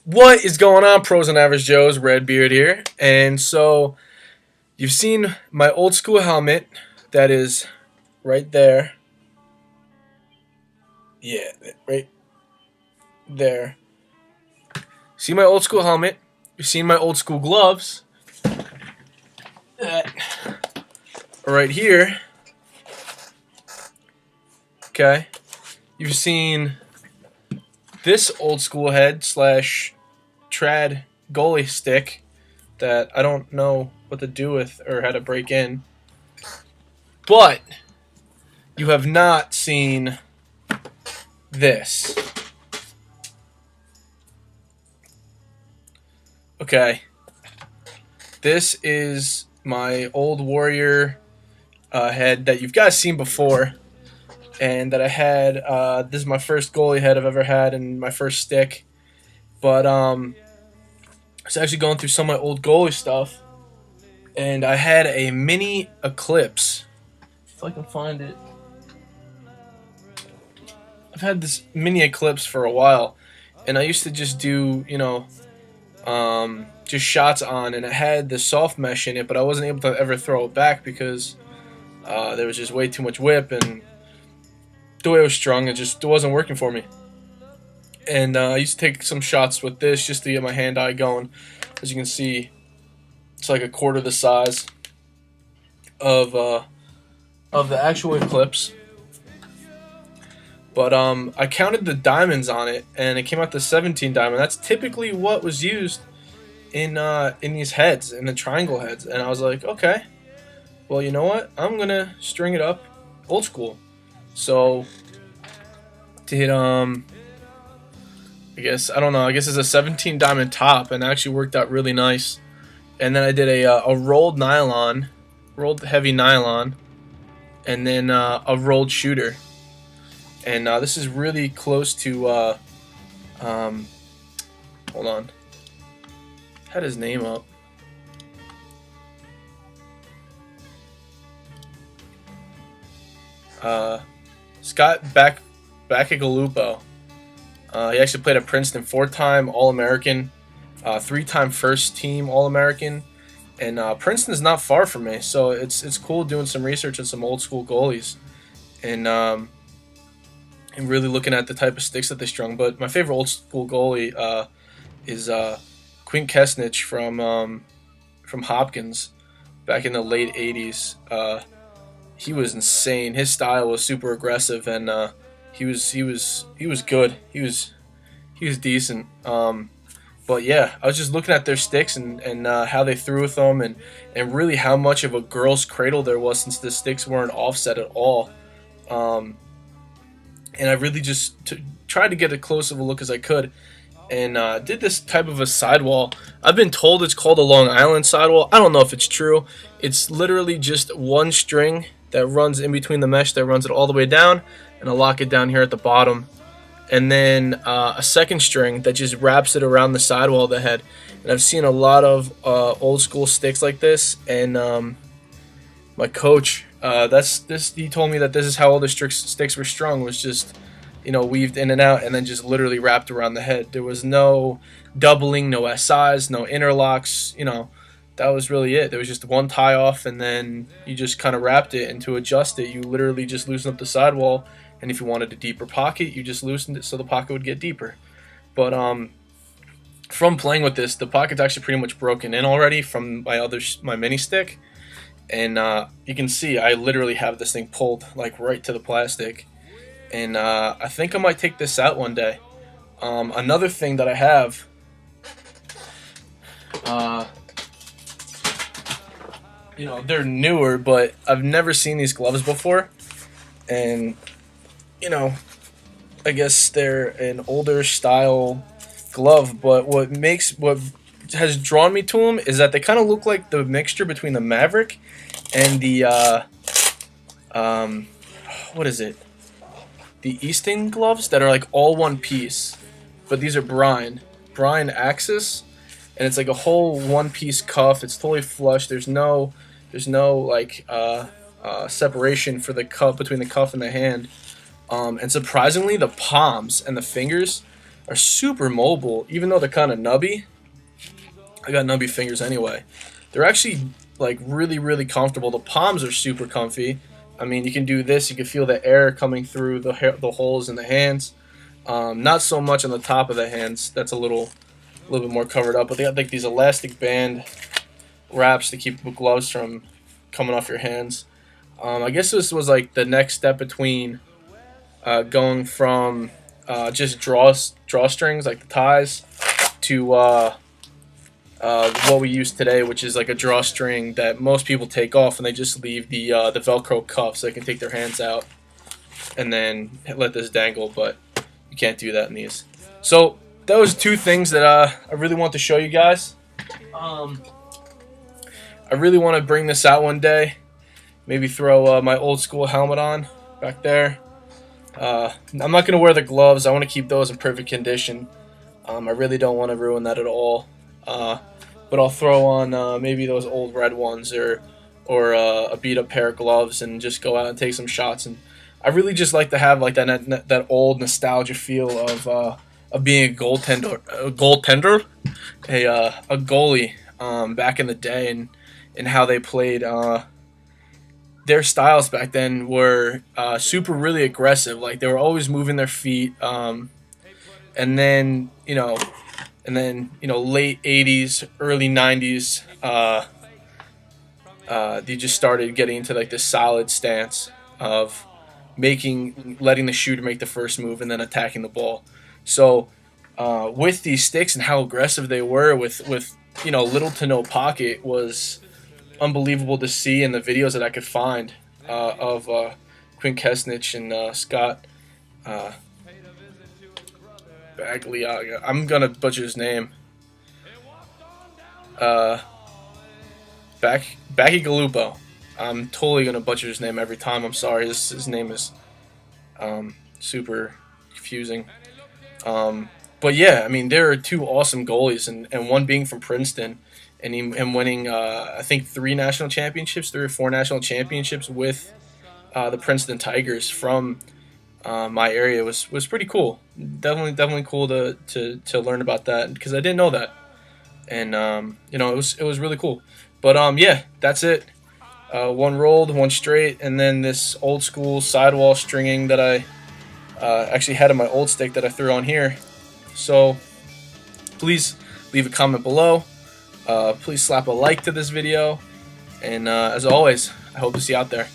What is going on, pros and average Joes? RedBeard here, and so you've seen my old school helmet that is right there. Yeah, right there. See my old school helmet. You've seen my old school gloves. That right here. Okay. You've seen this old school head slash trad goalie stick that I don't know what to do with or how to break in. But you have not seen this. Okay. This is my old Warrior head that you've guys seen before. And that I had, this is my first goalie head I've ever had and my first stick. But I was actually going through some of my old goalie stuff. And I had a mini Eclipse. If I can find it. I've had this mini Eclipse for a while. And I used to just do, just shots on. And it had the soft mesh in it, but I wasn't able to ever throw it back because there was just way too much whip. And the way it was strung, it wasn't working for me. And I used to take some shots with this just to get my hand-eye going. As you can see, it's like a quarter the size of the actual Eclipse. But I counted the diamonds on it, and it came out to 17 diamond. That's typically what was used in these heads, in the triangle heads. And I was like, okay, well, you know what? I'm gonna string it up old school. So did I guess it's a 17 diamond top, and it actually worked out really nice. And then I did a rolled heavy nylon, and then a rolled shooter. And this is really close to hold on, had his name up. Scott Bacchigalupo. He actually played at Princeton, 4-time All-American, 3-time first-team All-American, and Princeton's not far from me, so it's cool doing some research on some old-school goalies, and really looking at the type of sticks that they strung. But my favorite old-school goalie is Quinn Kesnich from Hopkins back in the late '80s. He was insane. His style was super aggressive, and he was good. He was decent. But yeah, I was just looking at their sticks and how they threw with them, and really how much of a girl's cradle there was, since the sticks weren't offset at all. And I really just tried to get as close of a look as I could, and did this type of a sidewall. I've been told it's called a Long Island sidewall. I don't know if it's true. It's literally just one string that runs in between the mesh, that runs it all the way down, and a locket down here at the bottom, and then a second string that just wraps it around the sidewall of the head. And I've seen a lot of old school sticks like this, and my coach, he told me that this is how all the sticks were strung, was just weaved in and out, and then just literally wrapped around the head. There was no doubling, no SIs, no interlocks. That was really it. There was just one tie off, and then you just kind of wrapped it. And to adjust it, you literally just loosened up the sidewall, and if you wanted a deeper pocket, you just loosened it so the pocket would get deeper. But from playing with this, the pocket's actually pretty much broken in already from my mini stick, and you can see I literally have this thing pulled like right to the plastic, and I think I might take this out one day. Another thing that I have, they're newer, but I've never seen these gloves before, and I guess they're an older style glove, but what has drawn me to them is that they kind of look like the mixture between the Maverick and the what is it? The Easton gloves that are like all one piece, but these are Brine Axis, and it's like a whole one piece cuff. It's totally flush. There's no like separation for the cuff, between the cuff and the hand. And surprisingly, the palms and the fingers are super mobile, even though they're kind of nubby. I got nubby fingers anyway. They're actually like really comfortable. The palms are super comfy. I mean, you can do this. You can feel the air coming through the holes in the hands. Not so much on the top of the hands. That's a little bit more covered up. But they got like these elastic band wraps to keep the gloves from coming off your hands. I guess this was like the next step between going from just drawstrings like the ties to what we use today, which is like a drawstring that most people take off and they just leave the Velcro cuff so they can take their hands out and then let this dangle, but you can't do that in these. So that was two things that I really want to show you guys. I really want to bring this out one day. Maybe throw my old school helmet on back there. I'm not going to wear the gloves. I want to keep those in perfect condition. I really don't want to ruin that at all. But I'll throw on maybe those old red ones or a beat up pair of gloves and just go out and take some shots. And I really just like to have like that old nostalgia feel of being a goaltender, a goalie back in the day, and how they played. Their styles back then were super really aggressive. Like they were always moving their feet, and then late 80s, early 90s, they just started getting into like this solid stance of letting the shooter make the first move and then attacking the ball. So with these sticks and how aggressive they were with little to no pocket was unbelievable to see in the videos that I could find of Quinn Kesnich and Scott Bagliaga. I'm gonna butcher his name. Bacigalupo. I'm totally gonna butcher his name every time. I'm sorry. His name is super confusing. But yeah, I mean, there are two awesome goalies, and one being from Princeton, and him winning I think 3 or 4 national championships with the Princeton Tigers from my area was pretty cool. Definitely cool to learn about that because I didn't know that, and it was really cool. But yeah, that's it. One rolled, one straight, and then this old school sidewall stringing that I actually had in my old stick that I threw on here. So please leave a comment below. Please slap a like to this video, and as always, I hope to see you out there.